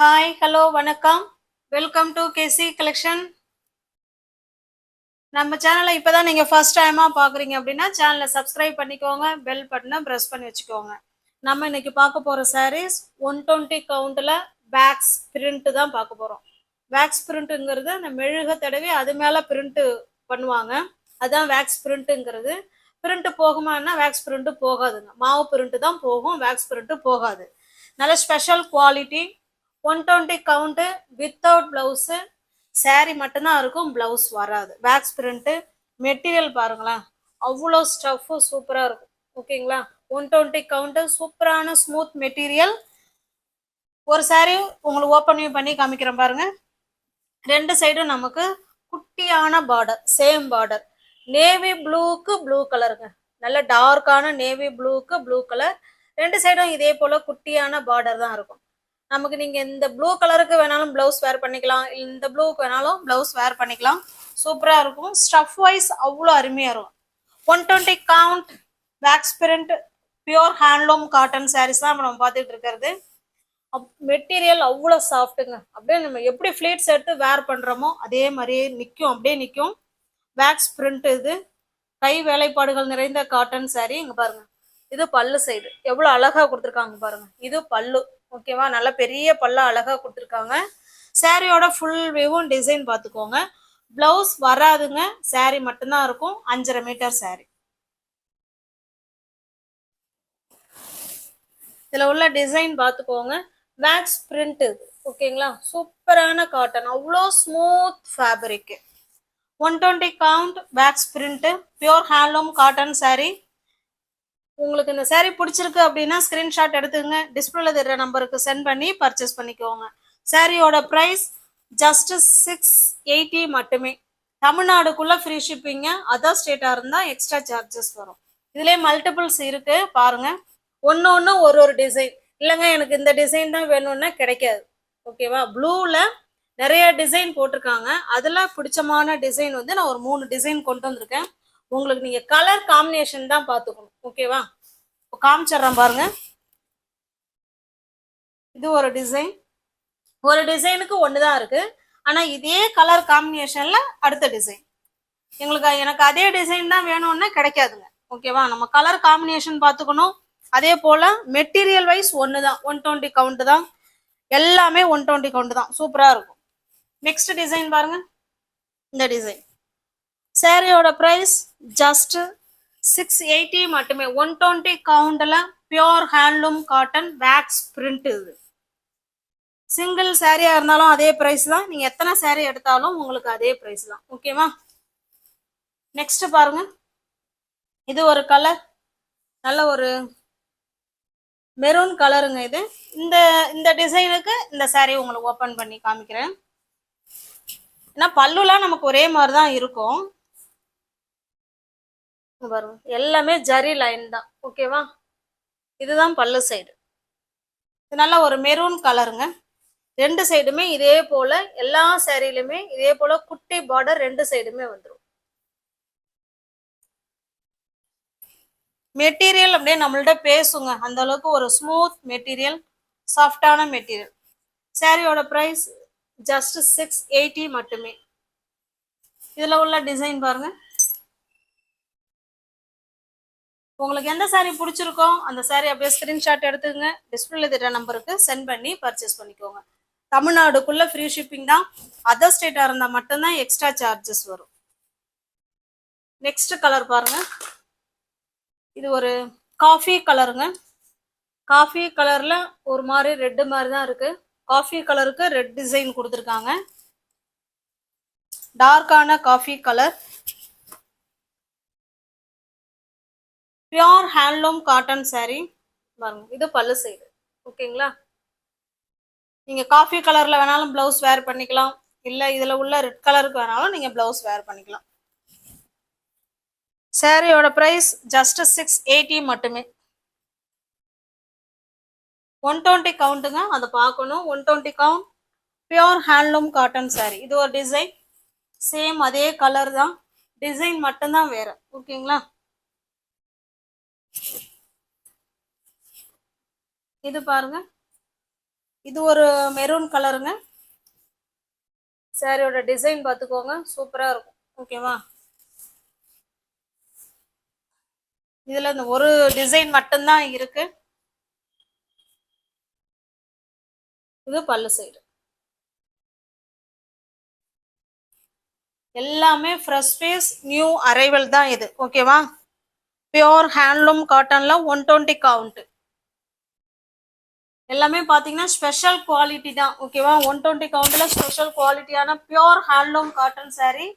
Hi hello வணக்கம். Welcome to KC collection. நம்ம சேனலை இப்போதான் நீங்கள் ஃபர்ஸ்ட் டைமாக பார்க்குறீங்க அப்படின்னா சேனலை சப்ஸ்கிரைப் பண்ணிக்கோங்க, பெல் பட்டனை ப்ரெஸ் பண்ணி வச்சுக்கோங்க. நம்ம இன்னைக்கு பார்க்க போகிற சாரீஸ் 120 கவுண்டில் வேக்ஸ் பிரிண்ட்டு தான் பார்க்க போகிறோம். வேக்ஸ் பிரிண்ட்டுங்கிறது அந்த மெழுக தடவி அது மேலே பிரிண்ட்டு பண்ணுவாங்க, அதுதான் வேக்ஸ் பிரிண்ட்டுங்கிறது. பிரிண்ட்டு போகுமான்னா வேக்ஸ் பிரிண்ட்டு போகாதுங்க, மாவு பிரிண்ட்டு தான் போகும், வேக்ஸ் பிரிண்ட்டு போகாது. நல்ல special quality. 120 count without blouse. Sari மட்டும்தான் இருக்கும், பிளவுஸ் வராது. Wax print. மெட்டீரியல் பாருங்களேன், அவ்வளோ ஸ்டஃப்பு சூப்பராக இருக்கும். ஓகேங்களா, 120 கவுண்ட்டு சூப்பரான ஸ்மூத் மெட்டீரியல். ஒரு சாரீ உங்களுக்கு ஓப்பன் பண்ணி காமிக்கிறேன் பாருங்க. ரெண்டு சைடும் நமக்கு குட்டியான பார்டர், சேம் பார்டர். நேவி ப்ளூக்கு ப்ளூ கலருங்க, நல்ல டார்க்கான நேவி ப்ளூக்கு ப்ளூ கலர். ரெண்டு சைடும் இதே போல குட்டியான பார்டர் தான் இருக்கும். நமக்கு நீங்க இந்த ப்ளூ கலருக்கு வேணாலும் பிளவுஸ் வேர் பண்ணிக்கலாம், இந்த ப்ளூக்கு வேணாலும் பிளவுஸ் வேர் பண்ணிக்கலாம். சூப்பரா இருக்கும். ஸ்டஃப் வைஸ் அவ்வளோ அருமையா இருக்கும். 120 count wax print pure handloom cotton sarees தான் நம்ம பார்த்துட்டு இருக்கிறது. மெட்டீரியல் அவ்வளோ சாஃப்ட்டுங்க. அப்படியே நம்ம எப்படி ஃபிளீட்ஸ் எடுத்து வேர் பண்றோமோ அதே மாதிரியே நிற்கும், அப்படியே நிற்கும். வேக்ஸ் பிரிண்ட் இது. கை வேலைப்பாடுகள் நிறைந்த காட்டன் சாரீ. இங்க பாருங்க, இது பல்லு சைடு எவ்வளோ அழகா கொடுத்துருக்காங்க பாருங்க. இது பல்லு. ஓகேவா, நல்ல பெரிய பல்லா அழகா கொடுத்துருக்காங்க. சாரியோட ஃபுல் வியூவும் டிசைன் பார்த்துக்கோங்க. பிளவுஸ் வராதுங்க, சாரி மட்டும்தான் இருக்கும். 5.5 மீட்டர் சாரி. இதுல உள்ள டிசைன் பார்த்துக்கோங்க. வேக்ஸ் பிரிண்ட் இது. ஓகேங்களா, சூப்பரான காட்டன், அவ்வளோ smooth fabric. 120 count wax print pure handloom cotton sorry. உங்களுக்கு இந்த சாரீ பிடிச்சிருக்கு அப்படின்னா ஸ்கிரீன்ஷாட் எடுத்துங்க, டிஸ்பிளேல தெரிகிற நம்பருக்கு சென்ட் பண்ணி பர்ச்சேஸ் பண்ணிக்கோங்க. சாரியோட ப்ரைஸ் ஜஸ்ட் 680 மட்டுமே. தமிழ்நாடுக்குள்ள ஃப்ரீ ஷிப்பிங்க, அதர் ஸ்டேட்டாக இருந்தால் எக்ஸ்ட்ரா சார்ஜஸ் வரும். இதுலேயே மல்டிபிள்ஸ் இருக்கு பாருங்க. ஒன்று ஒரு டிசைன். இல்லைங்க எனக்கு இந்த டிசைன் தான் வேணும்னா கிடைக்காது. ஓகேவா, ப்ளூவில் நிறைய டிசைன் போட்டிருக்காங்க. அதில் பிடிச்சமான டிசைன் வந்து நான் ஒரு 3 டிசைன் கொண்டு வந்திருக்கேன். உங்களுக்கு நீங்க கலர் காம்பினேஷன் தான் பார்த்துக்கணும். ஓகேவா, காமிச்சிடுறேன் பாருங்க. இது ஒரு டிசைன். ஒரு டிசைனுக்கு ஒண்ணுதான் இருக்கு, ஆனா இதே கலர் காம்பினேஷன்ல அடுத்த டிசைன். எனக்கு அதே டிசைன் தான் வேணும்னா கிடைக்காதுங்க. ஓகேவா, நம்ம கலர் காம்பினேஷன் பார்த்துக்கணும். அதே போல மெட்டீரியல் வைஸ் ஒண்ணுதான், 120 கவுண்ட் தான். எல்லாமே 120 கவுண்ட் தான். சூப்பரா இருக்கும். நெக்ஸ்ட் டிசைன் பாருங்க. இந்த டிசைன் சாரியோட பிரைஸ் ஜஸ்ட் 680 மட்டுமே. 120 கவுண்ட்ல pure handloom cotton wax print. இது சிங்கிள் சாரியா இருந்தாலும் அதே பிரைஸ் தான், நீங்க எத்தனை சாரி எடுத்தாலும் உங்களுக்கு அதே பிரைஸ் தான். ஓகேவா, நெக்ஸ்ட் பாருங்க. இது ஒரு கலர், நல்ல ஒரு மெரூன் கலருங்க இது. இந்த டிசைனுக்கு இந்த சாரி உங்களுக்கு ஓபன் பண்ணி காமிக்கிறேன். ஏன்னா பல்லுலாம் நமக்கு ஒரே மாதிரி தான் இருக்கும். வரும் எல்லாமே ஜரி லைன் தான். ஓகேவா, இதுதான் பல்லு சைடு. இது நல்ல ஒரு மெரூன் கலருங்க. ரெண்டு சைடுமே இதே போல, எல்லா சாரிலுமே இதே போல குட்டி பார்டர் ரெண்டு சைடுமே வந்துடும். மெட்டீரியல் அப்படியே நம்மள்ட்ட பேசுங்க, அந்த அளவுக்கு ஒரு ஸ்மூத் மெட்டீரியல், சாஃப்டான மெட்டீரியல். சாரியோட பிரைஸ் ஜஸ்ட் 680 மட்டுமே. இதுல உள்ள டிசைன் பாருங்க. உங்களுக்கு எந்த சாரீ பிடிச்சிருக்கோ அந்த சாரீ அப்படியே ஸ்கிரீன்ஷாட் எடுத்துங்க, டிஸ்பிளேல தெரியுற நம்பருக்கு சென்ட் பண்ணி பர்ச்சேஸ் பண்ணிக்கோங்க. தமிழ்நாடுக்குள்ள ஃப்ரீ ஷிப்பிங் தான், அதர் ஸ்டேட்டா இருந்தா மட்டும்தான் எக்ஸ்ட்ரா சார்ஜஸ் வரும். நெக்ஸ்ட் கலர் பாருங்க. இது ஒரு காஃபி கலருங்க. காஃபி கலர்ல ஒரு மாதிரி ரெட் மாதிரி தான் இருக்கு. காஃபி கலருக்கு ரெட் டிசைன் கொடுத்துருக்காங்க. டார்க்கான coffee colour, pure handloom cotton sari பாருங்க. இது பல்லு சைடு. ஓகேங்களா, நீங்க காஃபி கலர்ல வேணாலும் பிளவுஸ் வேர் பண்ணிக்கலாம், இல்ல இதுல உள்ள ரெட் கலருக்கு வேணாலும் நீங்க பிளவுஸ் வேர் பண்ணிக்கலாம். சாரியோட பிரைஸ் ஜஸ்ட் 680 மட்டுமே. 120 கவுண்ட்டுங்க, அதை பார்க்கணும். 120 count pure handloom cotton sorry. இது ஒரு டிசைன், சேம் அதே கலர் தான், டிசைன் மட்டும்தான் வேற. ஓகேங்களா, இது பாருங்க. இது ஒரு மெரூன் கலருங்க. சாரியோட டிசைன் பார்த்துக்கோங்க, சூப்பரா இருக்கும். ஓகேவா? இதுல இந்த ஒரு டிசைன் மட்டும்தான் இருக்கு. இது பல்லு சைடு. எல்லாமே ஃப்ரெஷ் பீஸ், நியூ அரைவல் தான் இது. ஓகேவா? பியோர் ஹேண்ட்லூம் காட்டன்ல 120 கவுண்ட். எல்லாமே பாத்தீங்கன்னா ஸ்பெஷல் குவாலிட்டி தான். ஓகேவா? 120 கவுண்ட்ல ஸ்பெஷல் குவாலிட்டியான pure handloom cotton sari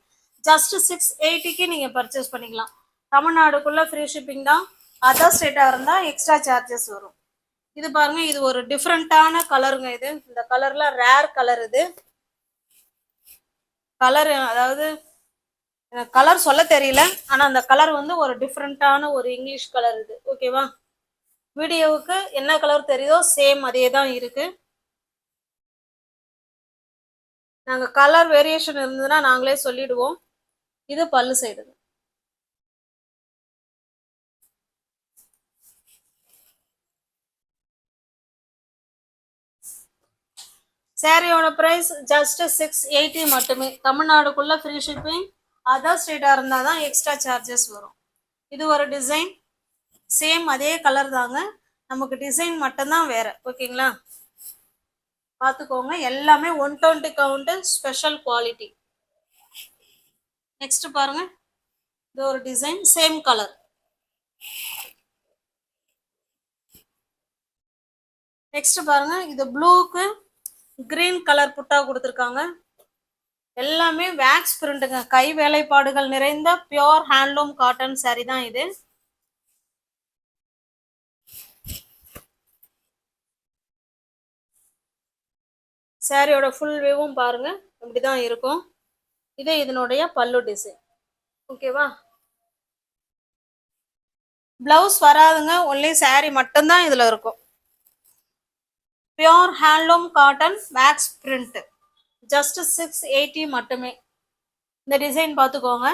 just 680க்கு நீங்க பர்ச்சேஸ் பண்ணிக்கலாம். தமிழ்நாடுக்குள்ள ஃப்ரீ ஷிப்பிங் தான். அதர் ஸ்டேட்டா இருந்தா எக்ஸ்ட்ரா சார்ஜஸ் வரும். இது பாருங்க, இது ஒரு டிஃப்ரெண்டான கலருங்க. இது இந்த கலர்ல ரேர் கலர். இது கலர், அதாவது கலர் சொல்ல தெரியல, ஆனா அந்த கலர் வந்து ஒரு டிஃப்ரெண்டான ஒரு இங்கிலீஷ் கலர் இது. ஓகேவா? வீடியோவுக்கு என்ன கலர் தெரியுதோ சேம் அதே தான் இருக்கு. நாங்க கலர் வேரியேஷன் இருந்ததுன்னா நாங்களே சொல்லிடுவோம். இது பல்லு சைடு. சாரியோட பிரைஸ் ஜஸ்ட் 680 மட்டுமே. தமிழ்நாடுக்குள்ள ஃப்ரீ ஷிப்பிங். அதர் ஸ்டேட்டா இருந்தால் தான் எக்ஸ்ட்ரா சார்ஜஸ் வரும். இது ஒரு டிசைன், சேம் அதே கலர் தாங்க, நமக்கு டிசைன் மட்டும்தான் வேற. ஓகேங்களா? பார்த்துக்கோங்க, எல்லாமே 120 கவுண்ட், ஸ்பெஷல் குவாலிட்டி. நெக்ஸ்ட் பாருங்க, இது ஒரு டிசைன், சேம் கலர். நெக்ஸ்ட் பாருங்க, இது ப்ளூக்கு கிரீன் கலர் புட்டா கொடுத்துருக்காங்க. எல்லாமே வேக்ஸ் பிரிண்ட்டுங்க, கை வேலைப்பாடுகள் நிறைந்த பியோர் ஹேண்ட்லூம் காட்டன் சாரி தான் இது. சாரியோட ஃபுல் வியூவும் பாருங்க, இப்படிதான் இருக்கும். இது இதனுடைய பல்லு டிசைன். ஓகேவா? பிளவுஸ் வராதுங்க, ஒன்லி சாரி மட்டும்தான் இதுல இருக்கும். Pure handloom cotton wax print just 680 மட்டுமே. இந்த டிசைன் பார்த்துக்கோங்க.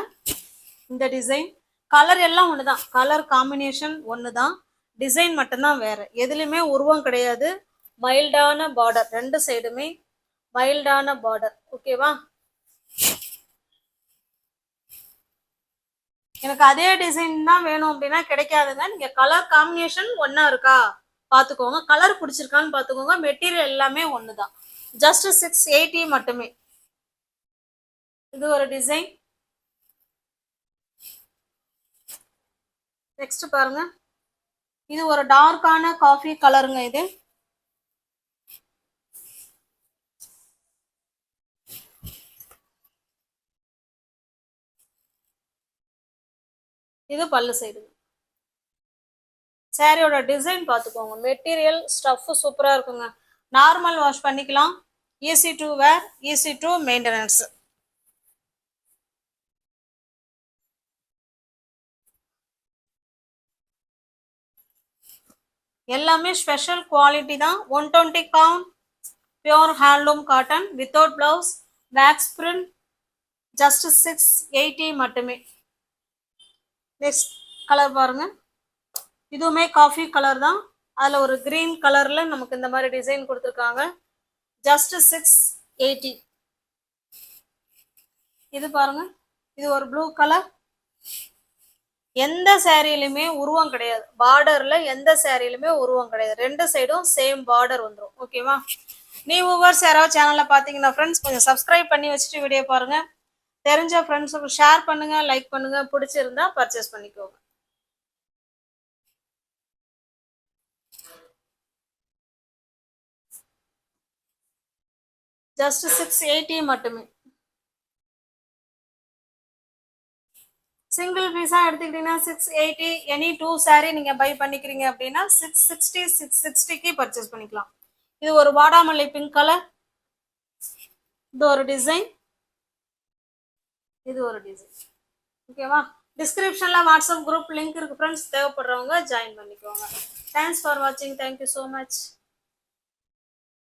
இந்த டிசைன் கலர் எல்லாம் ஒண்ணுதான், கலர் காம்பினேஷன் ஒண்ணுதான், டிசைன் மட்டும்தான் வேற. எதுலையுமே உருவம் கிடையாது. மைல்டான பார்டர், ரெண்டு சைடுமே மைல்டான பார்டர். ஓகேவா? எனக்கு அதே டிசைன் தான் வேணும் அப்படின்னா கிடைக்காதுங்க. நீங்க கலர் காம்பினேஷன் ஒன்னா இருக்கா பாத்துக்கோங்க, கலர் பிடிச்சிருக்கான்னு பாத்துக்கோங்க. மெட்டீரியல் எல்லாமே ஒண்ணுதான். ஜஸ்ட் 680 மட்டுமே. இது ஒரு டிசைன். நெக்ஸ்ட் பாருங்க, இது ஒரு டார்க்கான காஃபி கலருங்க. இது இது பல்லு சைடு. சாரியோட டிசைன் பார்த்துக்கோங்க. மெட்டீரியல் ஸ்டஃப் சூப்பரா இருக்குங்க. நார்மல் வாஷ் பண்ணிக்கலாம். Easy to wear, easy to maintenance. எல்லாமே ஸ்பெஷல் குவாலிட்டி தான். 120 count pure handloom cotton without blouse, wax print, just 680 மட்டுமே. நெக்ஸ்ட் கலர் பாருங்க, இதுவுமே காஃபி கலர் தான். அதுல ஒரு கிரீன் கலர்ல நமக்கு இந்த மாதிரி டிசைன் கொடுத்துருக்காங்க. ஜஸ்ட் 680. இது பாருங்க, இது ஒரு ப்ளூ கலர். எந்த சாரியிலுமே உருவம் கிடையாது, பார்டர்ல எந்த சாரியிலுமே உருவம் கிடையாது, ரெண்டு சைடும் சேம் பார்டர் வந்துடும். ஓகேவா? நீ வியூவர்ஸ் யாராவது சேனல்ல பாத்தீங்கன்னா ஃப்ரெண்ட்ஸ் கொஞ்சம் சப்ஸ்கிரைப் பண்ணி வச்சுட்டு வீடியோ பாருங்க. தெரிஞ்ச ஃப்ரெண்ட்ஸுக்கு ஷேர் பண்ணுங்க, லைக் பண்ணுங்க, பிடிச்சிருந்தா பர்ச்சேஸ் பண்ணிக்கோங்க. ஜஸ்ட் 680 மட்டுமே. சிங்கிள் பீஸா எடுத்துக்கிட்டீங்கன்னா 680. எனி 2 சாரி நீங்க பை பண்ணிக்கிறீங்க அப்படின்னா 660, 660க்கு பர்ச்சேஸ் பண்ணிக்கலாம். இது ஒரு வாடாமல்லி பிங்க் கலர். இது ஒரு டிசைன், இது ஒரு டிசைன். ஓகேவா? டிஸ்கிரிப்ஷன்ல வாட்ஸ்அப் குரூப் லிங்க் இருக்கு ஃப்ரெண்ட்ஸ், தேவைப்படுறவங்க ஜாயின் பண்ணிக்கோங்க. தேங்க்ஸ் ஃபார் வாட்சிங். Thank you so much.